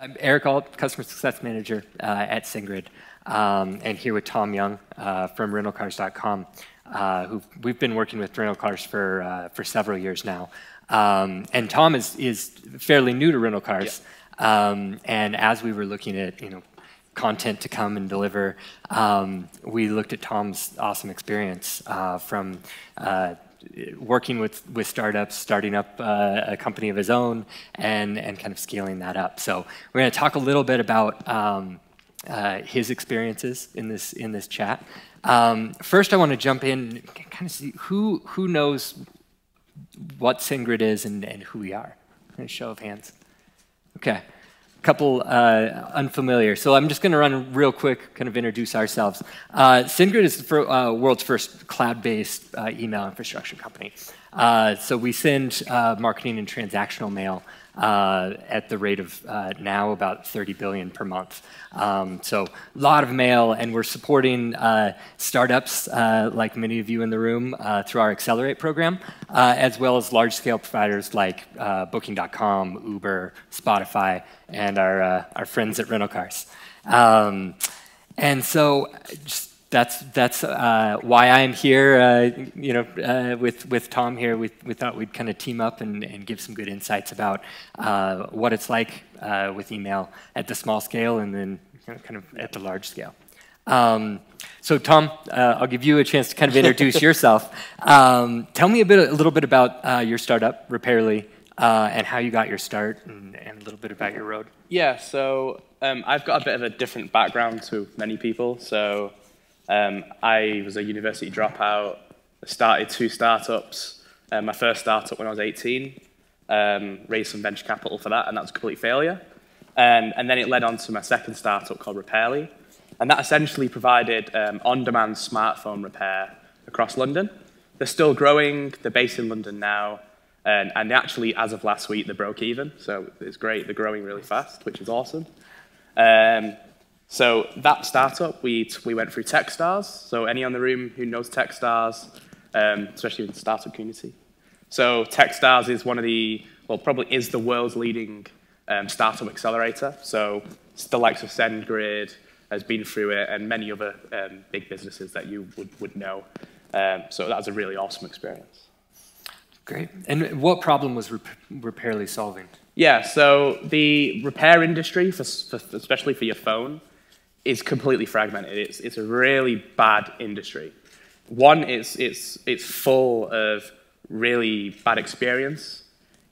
I'm Eric Alt, Customer Success Manager at SendGrid, and here with Tom Young from rentalcars.com, who we've been working with rental cars for several years now. And Tom is fairly new to rental cars, and as we were looking at content to come and deliver, we looked at Tom's awesome experience from working with startups, starting up a company of his own, and kind of scaling that up. So we're going to talk a little bit about his experiences in this chat. First, I want to jump in and kind of see who knows what SendGrid is and who we are. A show of hands. Okay. Couple unfamiliar. So I'm just going to run real quick, kind of introduce ourselves. SendGrid is the world's first cloud-based email infrastructure company. So we send marketing and transactional mail at the rate of now about 30 billion per month. So a lot of mail, and we're supporting startups like many of you in the room through our Accelerate program, as well as large-scale providers like Booking.com, Uber, Spotify, and our friends at Rental Cars. And so that's why I'm here, with Tom here. We thought we'd kind of team up and give some good insights about what it's like with email at the small scale and then kind of at the large scale. So Tom, I'll give you a chance to kind of introduce yourself. Tell me a little bit about your startup, Repairly, and how you got your start and a little bit about your road. Yeah, so I've got a bit of a different background to many people. So I was a university dropout. I started 2 startups. My first startup when I was 18, raised some venture capital for that, and that was a complete failure. And then it led on to my second startup called Repairly. And that essentially provided on-demand smartphone repair across London. They're still growing. They're based in London now. And actually, as of last week, they broke even. So it's great. They're growing really fast, which is awesome. So that startup, we went through Techstars. So anyone in the room who knows Techstars, especially in the startup community. So Techstars is probably is the world's leading startup accelerator. So it's the likes of SendGrid has been through it, and many other big businesses that you would know. So that was a really awesome experience. Great. And what problem was Repairly solving? Yeah, so the repair industry, especially for your phone, is completely fragmented. It's a really bad industry. One, it's full of really bad experience.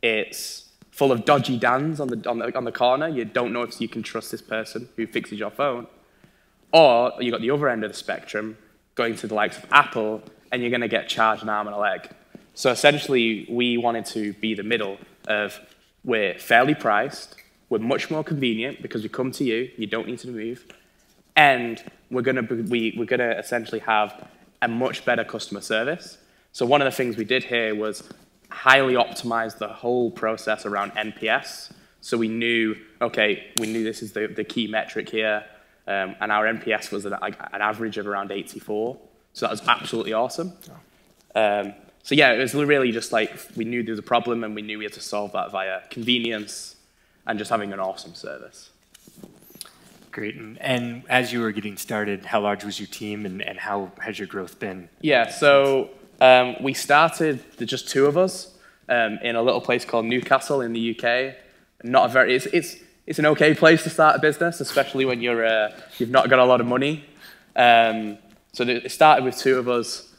It's full of dodgy Dans on the corner. You don't know if you can trust this person who fixes your phone. Or you got the other end of the spectrum, going to the likes of Apple, and you're going to get charged an arm and a leg. So essentially, we wanted to be the middle of we're fairly priced, we're much more convenient because we come to you, you don't need to move, and we're gonna essentially have a much better customer service. So one of the things we did here was highly optimize the whole process around NPS. So we knew this is the key metric here, and our NPS was an average of around 84. So that was absolutely awesome. So yeah, it was really just like we knew there was a problem and we knew we had to solve that via convenience and just having an awesome service. Great. And as you were getting started, how large was your team and how has your growth been? Yeah, so we started just 2 of us in a little place called Newcastle in the UK. It's an okay place to start a business, especially when you've not got a lot of money. So it started with 2 of us.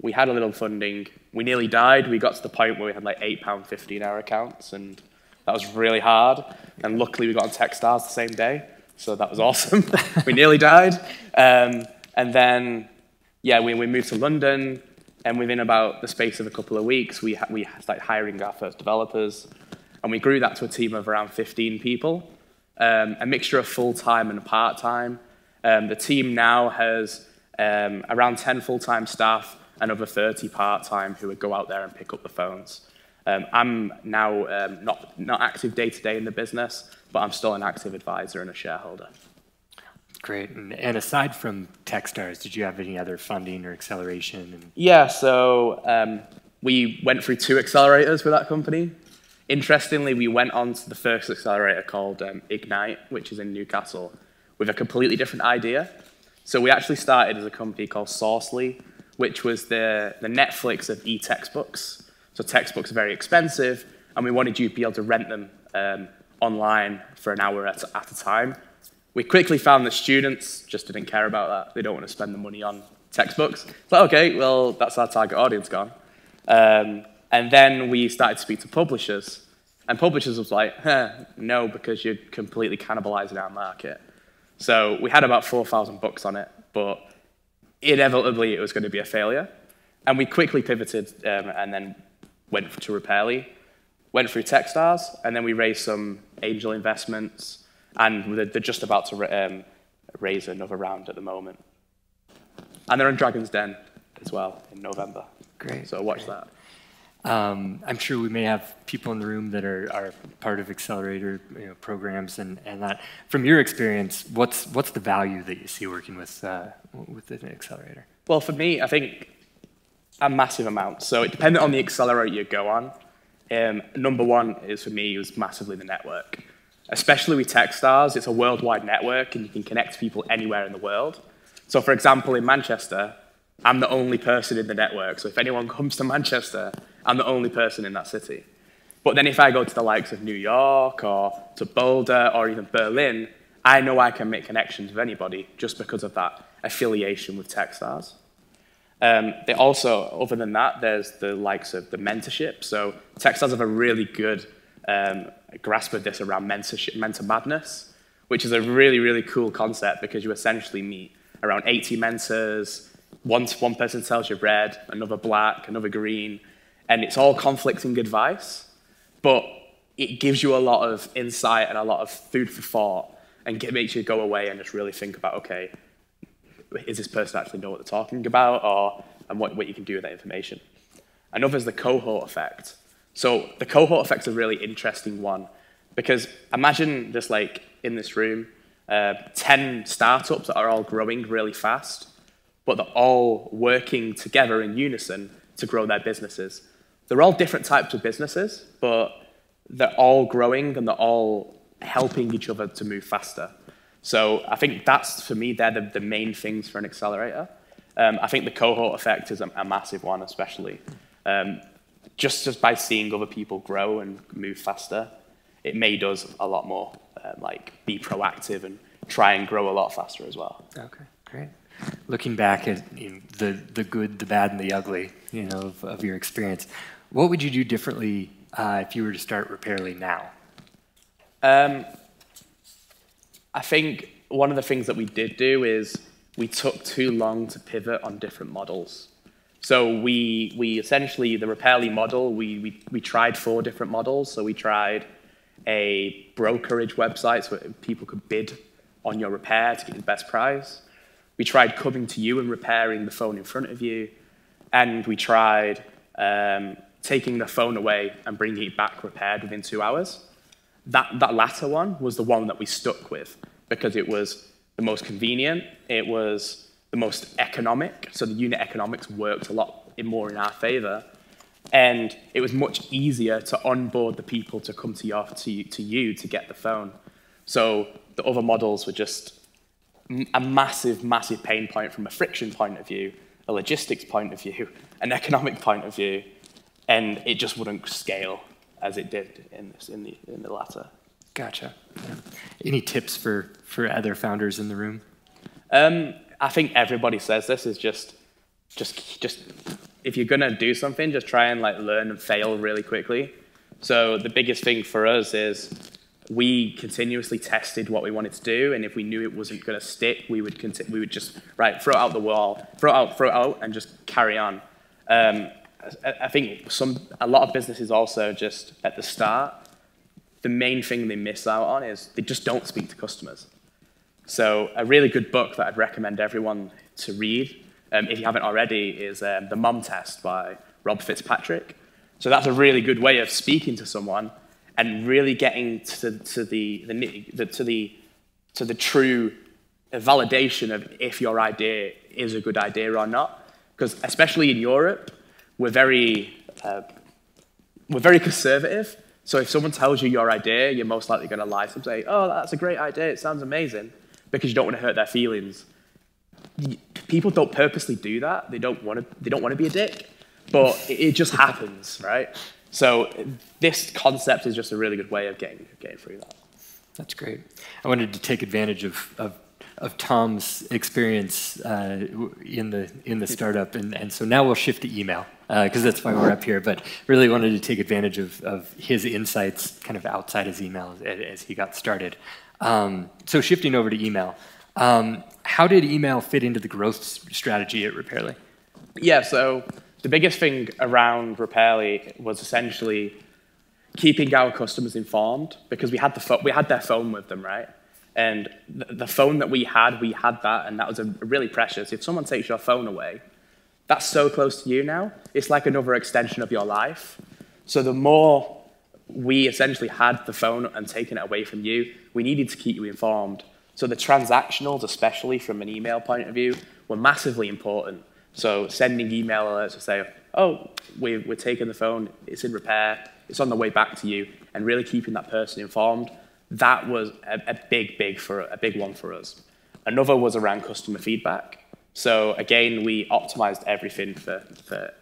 We had a little funding. We nearly died. We got to the point where we had like £8.50 in our accounts, and that was really hard. And luckily, we got on Techstars the same day, so that was awesome. We nearly died. And then, yeah, we moved to London, and within about the space of a couple of weeks, we started hiring our first developers, and we grew that to a team of around 15 people, a mixture of full-time and part-time. The team now has around 10 full-time staff, and over 30 part-time who would go out there and pick up the phones. I'm now not active day-to-day in the business, but I'm still an active advisor and a shareholder. Great. And aside from Techstars, did you have any other funding or acceleration? Yeah, so we went through 2 accelerators with that company. Interestingly, we went on to the first accelerator called Ignite, which is in Newcastle, with a completely different idea. So we actually started as a company called Sourcely, which was the Netflix of e-textbooks. So textbooks are very expensive, and we wanted you to be able to rent them online for an hour at a time. We quickly found that students just didn't care about that. They don't want to spend the money on textbooks. It's like, okay, well, that's our target audience gone. And then we started to speak to publishers, and publishers was like, no, because you're completely cannibalizing our market. So we had about 4,000 books on it, but inevitably it was going to be a failure. And we quickly pivoted and then went to Repairly, went through Techstars, and then we raised some angel investments, and they're just about to raise another round at the moment. And they're on Dragon's Den as well in November. Great. So watch that. I'm sure we may have people in the room that are part of accelerator programs and that. From your experience, what's the value that you see working with an accelerator? Well, for me, I think a massive amount. So it depended on the accelerator you go on. Number one is, for me, was massively the network. Especially with Techstars, it's a worldwide network, and you can connect people anywhere in the world. So for example, in Manchester, I'm the only person in the network. So if anyone comes to Manchester, I'm the only person in that city. But then if I go to the likes of New York or to Boulder or even Berlin, I know I can make connections with anybody just because of that affiliation with Techstars. They also, other than that, there's the likes of the mentorship. So Techstars have a really good grasp of this around mentorship, mentor madness, which is a really, really cool concept because you essentially meet around 80 mentors. One person tells you red, another black, another green, and it's all conflicting advice, but it gives you a lot of insight and a lot of food for thought, and makes you go away and just really think about, okay, is this person actually know what they're talking about, and what you can do with that information. Another is the cohort effect. So the cohort effect is a really interesting one, because imagine just like in this room, 10 startups that are all growing really fast, but they're all working together in unison to grow their businesses. They're all different types of businesses, but they're all growing and they're all helping each other to move faster. So I think that's, for me, they're the main things for an accelerator. I think the cohort effect is a massive one, especially. Just by seeing other people grow and move faster, it made us a lot more be proactive and try and grow a lot faster as well. Okay, great. Looking back at the good, the bad, and the ugly, of your experience, what would you do differently if you were to start Repairly now? I think one of the things that we did do is we took too long to pivot on different models. So we essentially, the Repairly model, we tried 4 different models. So we tried a brokerage website so people could bid on your repair to get the best price. We tried coming to you and repairing the phone in front of you. And we tried taking the phone away and bringing it back repaired within 2 hours. That latter one was the one that we stuck with because it was the most convenient, it was the most economic, so the unit economics worked a lot more in our favor, and it was much easier to onboard the people to come to you to get the phone. So the other models were just a massive, massive pain point from a friction point of view, a logistics point of view, an economic point of view, and it just wouldn't scale as it did in the latter. Gotcha. Yeah. Any tips for other founders in the room? I think everybody says this is just if you're gonna do something, just try and learn and fail really quickly. So the biggest thing for us is we continuously tested what we wanted to do, and if we knew it wasn't gonna stick, we would just throw it out the wall, throw it out, and just carry on. I think a lot of businesses also just at the start, the main thing they miss out on is they just don't speak to customers. So a really good book that I'd recommend everyone to read, if you haven't already, is The Mom Test by Rob Fitzpatrick. So that's a really good way of speaking to someone and really getting to the true validation of if your idea is a good idea or not. Because especially in Europe, we're very conservative. So if someone tells you your idea, you're most likely going to lie to them, say, oh, that's a great idea, it sounds amazing, because you don't want to hurt their feelings. People don't purposely do that. They don't want to be a dick, but it just happens, right? So this concept is just a really good way of getting through that. That's great. I wanted to take advantage of Tom's experience in the startup, and so now we'll shift to email because that's why we're up here. But really wanted to take advantage of his insights, kind of outside his email as he got started. So shifting over to email, how did email fit into the growth strategy at Repairly? Yeah, so the biggest thing around Repairly was essentially keeping our customers informed, because we had their phone with them, right? And the phone that we had that, and that was really precious. If someone takes your phone away, that's so close to you now. It's like another extension of your life. So the more we essentially had the phone and taken it away from you, we needed to keep you informed. So the transactionals, especially from an email point of view, were massively important. So sending email alerts to say, oh, we're taking the phone, it's in repair, it's on the way back to you, and really keeping that person informed, that was a big one for us. Another was around customer feedback. So again, we optimized everything for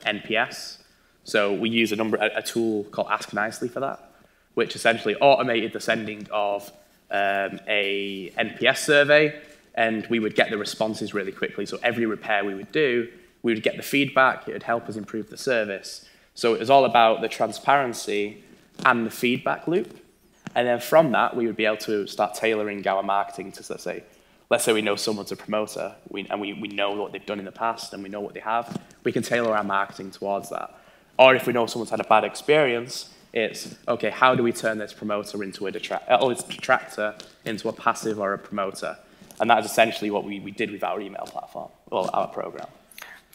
NPS. So we use a tool called Ask Nicely for that, which essentially automated the sending of a NPS survey, and we would get the responses really quickly. So every repair we would do, we would get the feedback, it would help us improve the service. So it was all about the transparency and the feedback loop. And then from that, we would be able to start tailoring our marketing to, let's say we know someone's a promoter, and we know what they've done in the past, and we know what they have, we can tailor our marketing towards that. Or if we know someone's had a bad experience, it's, okay, how do we turn this promoter into a detractor into a passive or a promoter? And that is essentially what we did with our email platform, well, our program.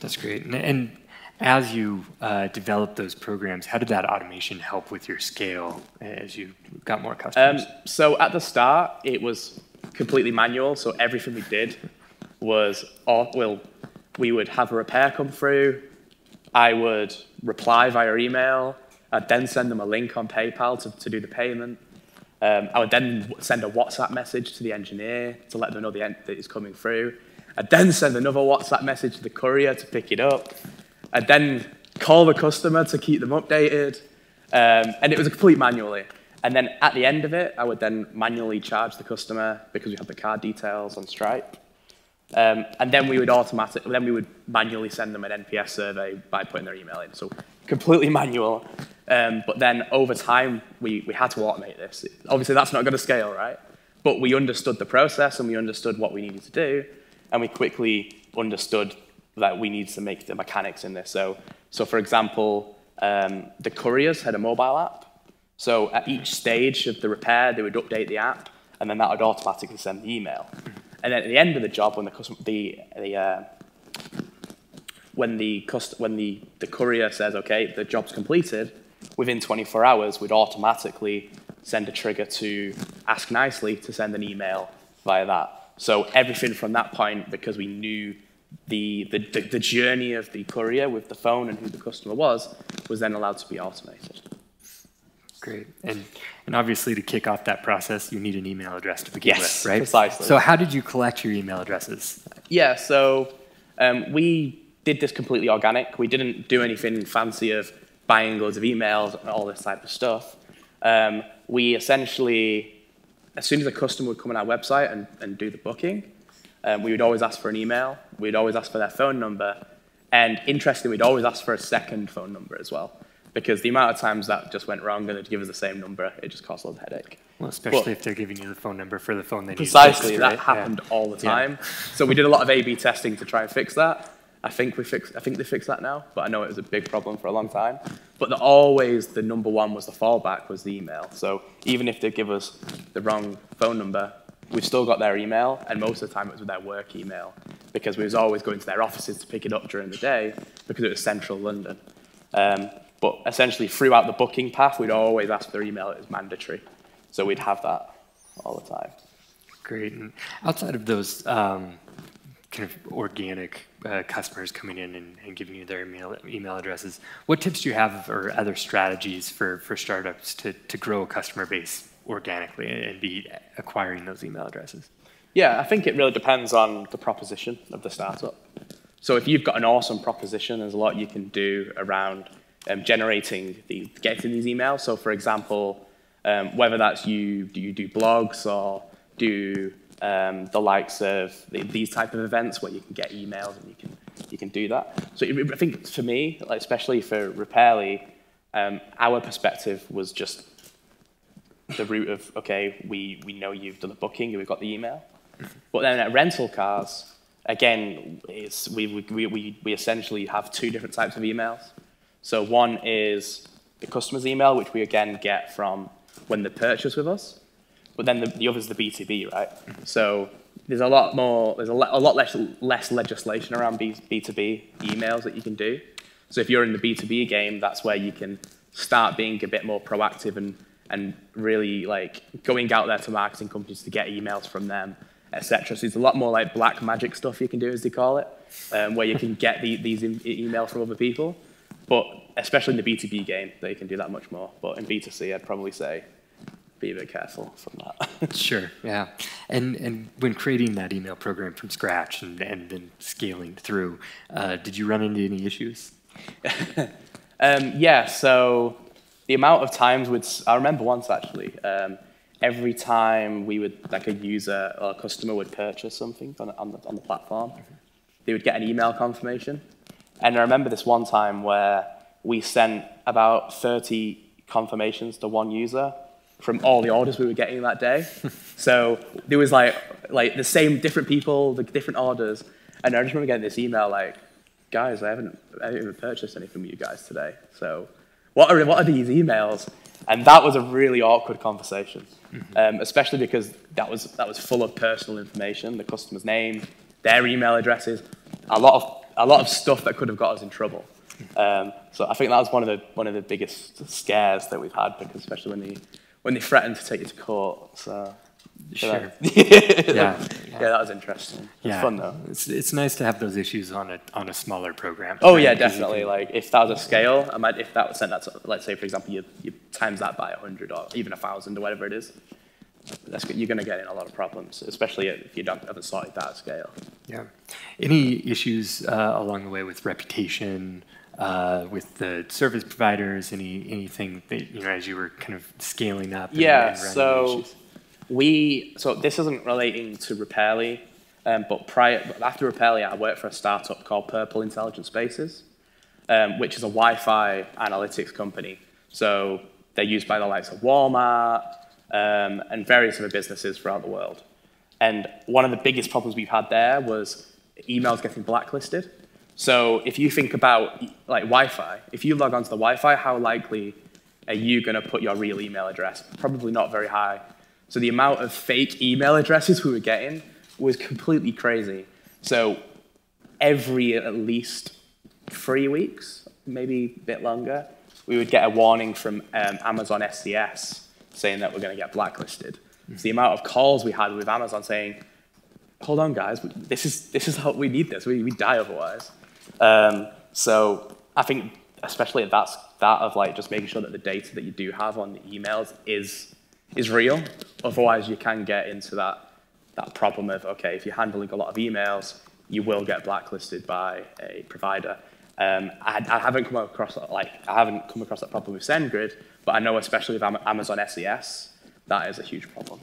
That's great. And as you developed those programs, how did that automation help with your scale as you got more customers? So at the start, it was completely manual. So everything we did was, we would have a repair come through. I would reply via email. I'd then send them a link on PayPal to do the payment. I would then send a WhatsApp message to the engineer to let them know that it's coming through. I'd then send another WhatsApp message to the courier to pick it up. I'd then call the customer to keep them updated. And it was a complete manually. And then at the end of it, I would then manually charge the customer because we had the card details on Stripe. And then we would manually send them an NPS survey by putting their email in. So completely manual. But then over time, we had to automate this. Obviously, that's not going to scale, right? But we understood the process and we understood what we needed to do. And we quickly understood that we needed to make the mechanics in this. So for example, the couriers had a mobile app. So at each stage of the repair, they would update the app, and then that would automatically send the email. And then at the end of the job, when the courier says, okay, the job's completed, within 24 hours, we'd automatically send a trigger to Ask Nicely to send an email via that. So everything from that point, because we knew the journey of the courier with the phone and who the customer was then allowed to be automated. Great. And obviously to kick off that process, you need an email address to begin with, right? Precisely. So how did you collect your email addresses? Yeah, so we did this completely organic. We didn't do anything fancy of buying loads of emails and all this type of stuff. We essentially, as soon as a customer would come on our website and do the booking, we would always ask for an email. We'd always ask for their phone number. And interestingly, we'd always ask for a second phone number as well, because the amount of times that just went wrong and they'd give us the same number, it just caused a lot of headache. Well, especially if they're giving you the phone number for the phone they need. Precisely, that happened all the time. Yeah. So we did a lot of A/B testing to try and fix that. I think they fixed that now, but I know it was a big problem for a long time. But always the number one was the fallback, was the email. So even if they give us the wrong phone number, we've still got their email, and most of the time it was with their work email, because we was always going to their offices to pick it up during the day because it was central London. But essentially throughout the booking path, we'd always ask for their email. It was mandatory. So we'd have that all the time. Great. And outside of those kind kind of organic customers coming in and giving you their email addresses. What tips do you have or other strategies for startups to grow a customer base organically and be acquiring those email addresses? Yeah, I think it really depends on the proposition of the startup. So if you've got an awesome proposition, there's a lot you can do around getting these emails. So for example, whether that's you do blogs or do the likes of these type of events where you can get emails and you can do that. So I think for me, like especially for Repairly, our perspective was just the route of, okay, we know you've done the booking and we've got the email. But then at rental cars, again, we essentially have two different types of emails. So one is the customer's email, which we again get from when they purchase with us. But then the other is the B2B, right? So there's a lot less legislation around B2B emails that you can do. So if you're in the B2B game, that's where you can start being a bit more proactive and really like going out there to marketing companies to get emails from them, etc. So there's a lot more like black magic stuff you can do, as they call it, where you can get these emails from other people. But especially in the B2B game, they can do that much more. But in B2C, I'd probably say be a bit careful from that. Sure, yeah. And when creating that email program from scratch and then scaling through, did you run into any issues? Yeah, so the amount of times I remember once actually, every time we would, like a user or a customer would purchase something on the platform, they would get an email confirmation. And I remember this one time where we sent about 30 confirmations to one user from all the orders we were getting that day. So there was like the same different people, the different orders. And I just remember getting this email like, guys, I haven't even purchased anything from you guys today. So what are these emails? And that was a really awkward conversation, especially because that was full of personal information, the customer's name, their email addresses, a lot of stuff that could have got us in trouble. So I think that was one of the biggest scares that we've had, because especially when they threatened to take you to court. So sure. Yeah, that was interesting. It was fun though. It's nice to have those issues on a smaller program. Oh yeah, definitely. Like if that was a scale, if that was sent that to, let's say for example, you times that by 100 or even 1,000 or whatever it is, you're going to get in a lot of problems, especially if you haven't sorted that scale. Yeah. Any issues along the way with reputation, with the service providers? Anything that as you were kind of scaling up? Yeah. So this isn't relating to Repairly, but after Repairly, I worked for a startup called Purple Intelligent Spaces, which is a Wi-Fi analytics company. So they're used by the likes of Walmart and various other businesses throughout the world. And one of the biggest problems we've had there was emails getting blacklisted. So if you think about like Wi-Fi, if you log onto the Wi-Fi, how likely are you going to put your real email address? Probably not very high. So the amount of fake email addresses we were getting was completely crazy. So every at least 3 weeks, maybe a bit longer, we would get a warning from Amazon SCS saying that we're going to get blacklisted. So the amount of calls we had with Amazon saying, hold on guys, this is how we need this, we die otherwise. So I think especially at that of like just making sure that the data that you do have on the emails is real. Otherwise you can get into that problem of, okay, if you're handling a lot of emails, you will get blacklisted by a provider. I haven't come across that problem with SendGrid, but I know especially with Amazon SES, that is a huge problem.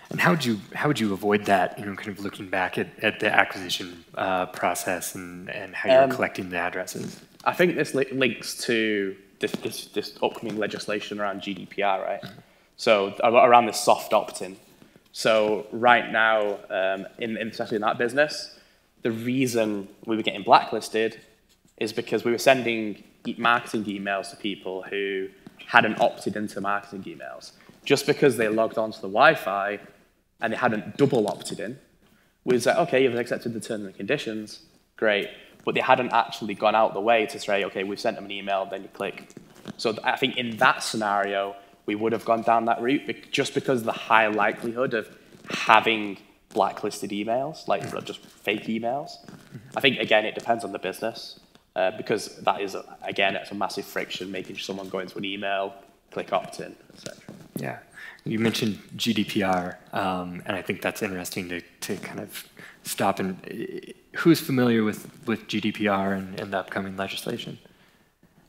And how would you avoid that? Kind of looking back at the acquisition process and how you're collecting the addresses. I think this links to this upcoming legislation around GDPR, right? So around this soft opt-in. So right now, especially in that business, the reason we were getting blacklisted is because we were sending marketing emails to people who hadn't opted into marketing emails. Just because they logged onto the Wi-Fi and they hadn't double opted in, we was like, okay, you've accepted the terms and conditions, great. But they hadn't actually gone out the way to say, okay, we've sent them an email, then you click. So I think in that scenario, we would have gone down that route just because of the high likelihood of having blacklisted emails, like just fake emails. I think, again, it depends on the business, because that is, again, it's a massive friction, making someone go into an email, click opt-in, etc. Yeah. You mentioned GDPR, and I think that's interesting to kind of stop. And who's familiar with GDPR and the upcoming legislation?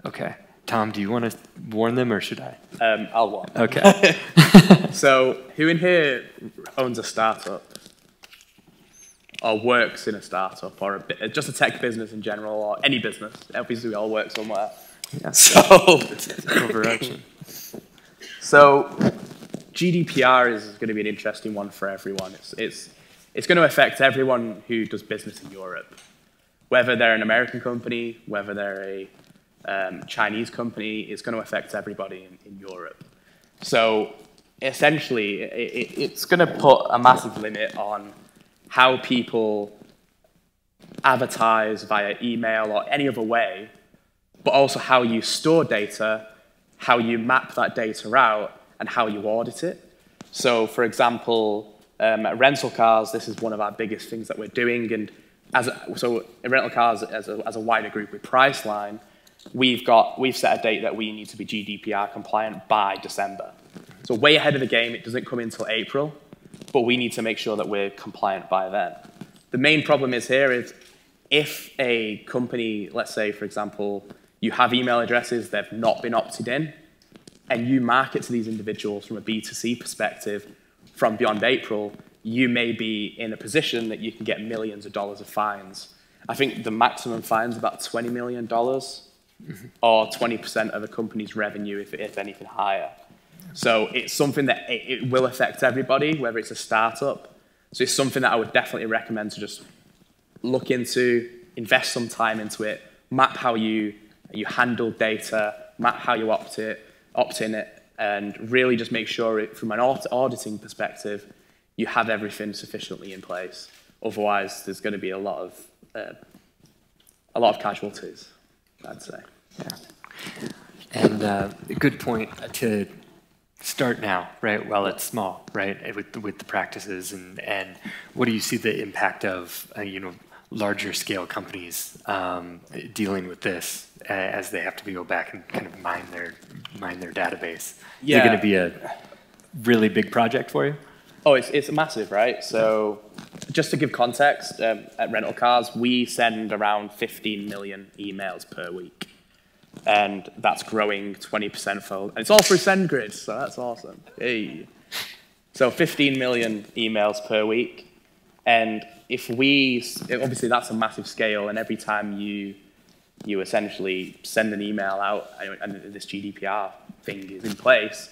Okay. Tom, do you want to warn them, or should I? I'll warn. Okay. So, who in here owns a startup? Or works in a startup, or just a tech business in general, or any business? Obviously, we all work somewhere. Yeah. So, It's overarching. So, GDPR is going to be an interesting one for everyone. It's going to affect everyone who does business in Europe, whether they're an American company, whether they're a Chinese company. It's going to affect everybody in Europe. So essentially, it's going to put a massive limit on how people advertise via email or any other way, but also how you store data, how you map that data out, and how you audit it. So, for example, at rental cars, this is one of our biggest things that we're doing. And so, in rental cars, as a wider group with Priceline, we've set a date that we need to be GDPR compliant by December. So, way ahead of the game. It doesn't come until April, but we need to make sure that we're compliant by then. The main problem is here is if a company, let's say, for example, you have email addresses, they've not been opted in, and you market to these individuals from a B2C perspective from beyond April, you may be in a position that you can get millions of dollars of fines. I think the maximum fine is about $20 million, or 20% of a company's revenue, if anything higher. So it's something that it will affect everybody, whether it's a startup. So it's something that I would definitely recommend to just look into, invest some time into it, map how you handle data, map how you opt in it, and really just make sure from an auditing perspective, you have everything sufficiently in place. Otherwise, there's going to be a lot of casualties, I'd say. Yeah. And a good point to start now, right? While it's small, right? With the practices, and what do you see the impact of larger scale companies dealing with this as they have to go back and kind of mine their database? Yeah. Is it going to be a really big project for you? Oh, it's massive, right? So just to give context, at Rental Cars, we send around 15 million emails per week. And that's growing 20% fold. And it's all through SendGrid, so that's awesome. Hey. So 15 million emails per week. And obviously that's a massive scale, and every time you essentially send an email out and this GDPR thing is in place,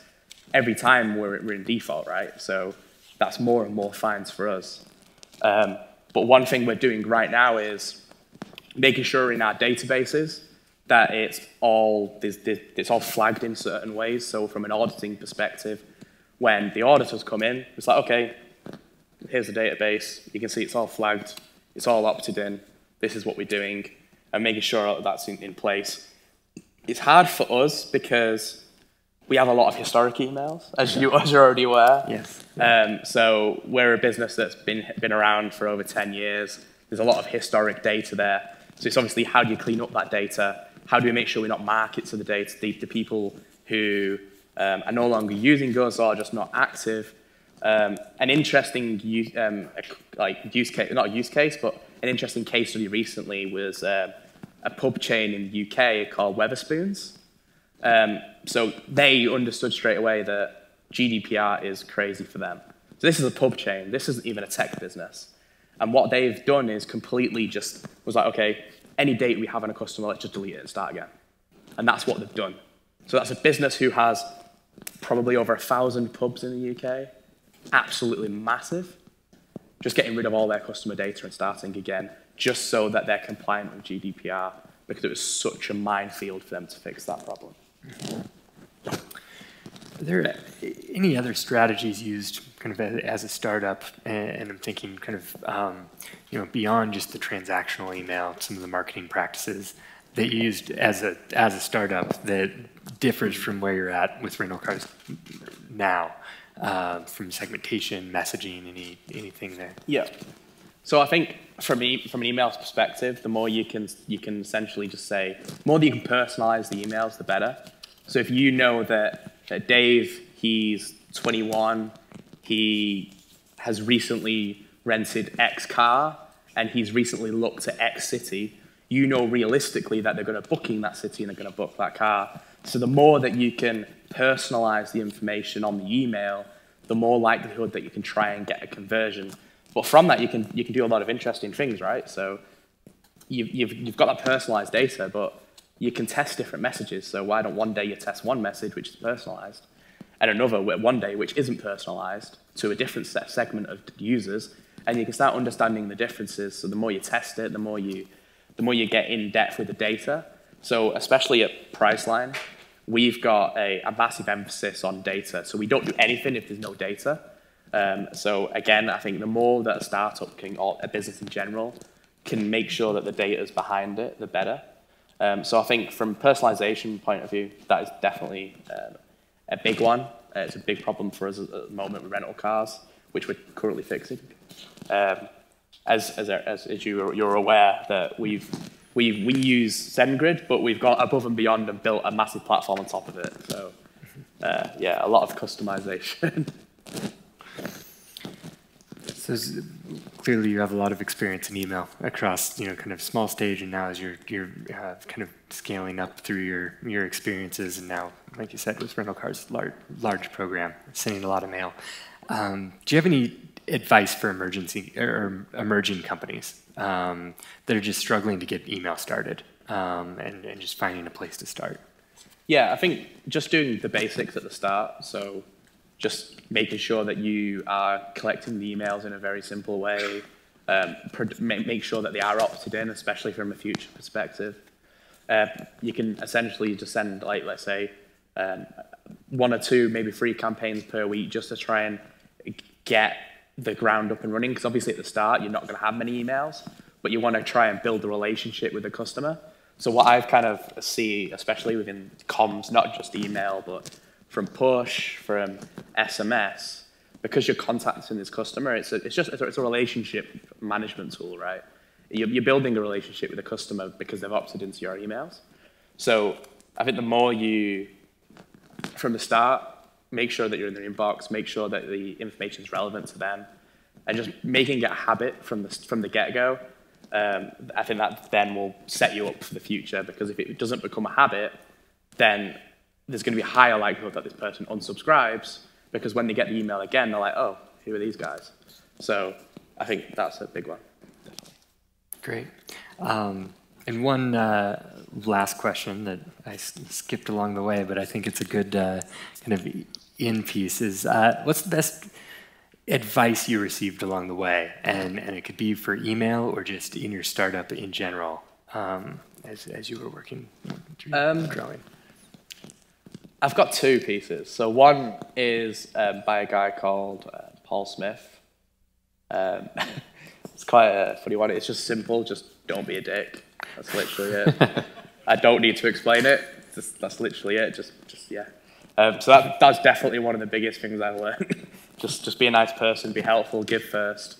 every time we're in default, right? So that's more and more fines for us. But one thing we're doing right now is making sure in our databases that it's all flagged in certain ways. So from an auditing perspective, when the auditors come in, it's like, okay, here's the database. You can see it's all flagged. It's all opted in. This is what we're doing, and making sure that's in place. It's hard for us because we have a lot of historic emails, as you're already aware. Yes. So we're a business that's been around for over 10 years. There's a lot of historic data there. So it's obviously, how do you clean up that data? How do we make sure we not market to the data, the people who are no longer using us or just not active? An interesting use case, not a use case, but an interesting case study recently was a pub chain in the UK called Wetherspoons. So they understood straight away that GDPR is crazy for them. So this is a pub chain. This isn't even a tech business. And what they've done is completely just was like, okay, any date we have on a customer, let's just delete it and start again. And that's what they've done. So that's a business who has probably over 1,000 pubs in the UK. Absolutely massive. Just getting rid of all their customer data and starting again, just so that they're compliant with GDPR, because it was such a minefield for them to fix that problem. Are there any other strategies used kind of as a startup, and I'm thinking kind of beyond just the transactional email, some of the marketing practices that you used as a startup that differs from where you're at with rental cars now? from segmentation, messaging, anything there? Yeah. So I think from an email's perspective, the more you can essentially just say, the more that you can personalize the emails, the better. So if you know that Dave, he's 21, he has recently rented X car, and he's recently looked at X city, you know realistically that they're going to book in that city and they're going to book that car. So the more that you can personalize the information on the email, the more likelihood that you can try and get a conversion. But from that, you can do a lot of interesting things, right? So you've got that personalized data, but you can test different messages. So why don't one day you test one message which is personalized, and another one day which isn't personalized to a different segment of users, and you can start understanding the differences. So the more you test it, the more you get in depth with the data. So especially at Priceline, we've got a massive emphasis on data. So we don't do anything if there's no data. So again, I think the more that a startup can, or a business in general, can make sure that the data is behind it, the better. So I think from personalization point of view, that is definitely a big one. It's a big problem for us at the moment with rental cars, which we're currently fixing. As you're aware that we use SendGrid, but we've gone above and beyond and built a massive platform on top of it. So yeah, a lot of customization. So clearly you have a lot of experience in email across, kind of small stage, and now as you're kind of scaling up through your experiences, and now, like you said, with rental cars, large program, sending a lot of mail. Do you have any advice for emerging companies that are just struggling to get email started and just finding a place to start? Yeah, I think just doing the basics at the start. So just making sure that you are collecting the emails in a very simple way. Make sure that they are opted in, especially from a future perspective. You can essentially just send, like, let's say, 1 or 2, maybe 3 campaigns per week just to try and get the ground up and running. Because obviously at the start, you're not going to have many emails, but you want to try and build a relationship with the customer. So what I've kind of see, especially within comms, not just email, but from push, from SMS, because you're contacting this customer, it's a relationship management tool, right? You're building a relationship with the customer because they've opted into your emails. So I think the more you, from the start, make sure that you're in their inbox, make sure that the information is relevant to them, and just making it a habit from the get-go, I think that then will set you up for the future, because if it doesn't become a habit, then there's going to be a higher likelihood that this person unsubscribes, because when they get the email again, they're like, oh, who are these guys? So I think that's a big one. Definitely. Great. And one last question that I skipped along the way, but I think it's a good kind of in piece is, what's the best advice you received along the way? And it could be for email or just in your startup in general, as you were working, growing. I've got 2 pieces. So one is by a guy called Paul Smith. It's quite a funny one. It's just simple. Just don't be a dick. That's literally it. I don't need to explain it. That's literally it. Just yeah. So that's definitely one of the biggest things I've learned. just be a nice person, be helpful, give first.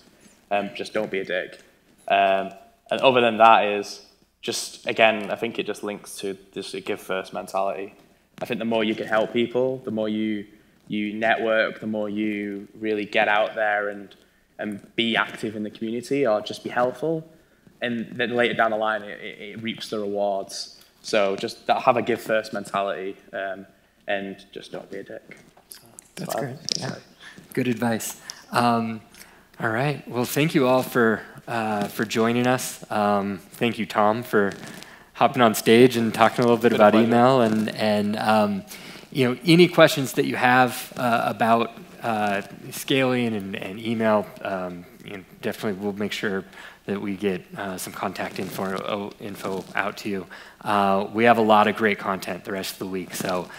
Just don't be a dick. And other than that is just, again, I think it just links to this give first mentality. I think the more you can help people, the more you network, the more you really get out there and be active in the community or just be helpful. And then later down the line, it reaps the rewards. So just have a give first mentality and just don't be a dick. So that's great. Yeah. Good advice. All right. Well, thank you all for joining us. Thank you, Tom, for hopping on stage and talking a little bit about email, and any questions that you have about scaling and email, definitely we'll make sure that we get some contact info out to you. We have a lot of great content the rest of the week, so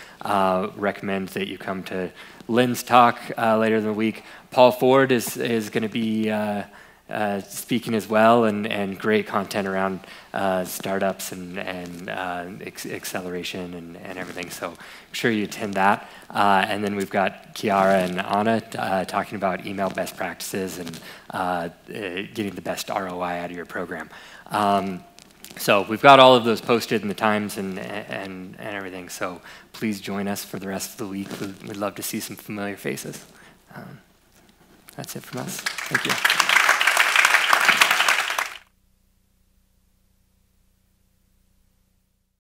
recommend that you come to Lynn's talk later in the week. Paul Ford is going to be speaking as well, and great content around startups and acceleration and everything. So I'm sure you attend that. And then we've got Kiara and Anna talking about email best practices and getting the best ROI out of your program. So we've got all of those posted in the Times and everything. So please join us for the rest of the week. We'd love to see some familiar faces. That's it from us. Thank you.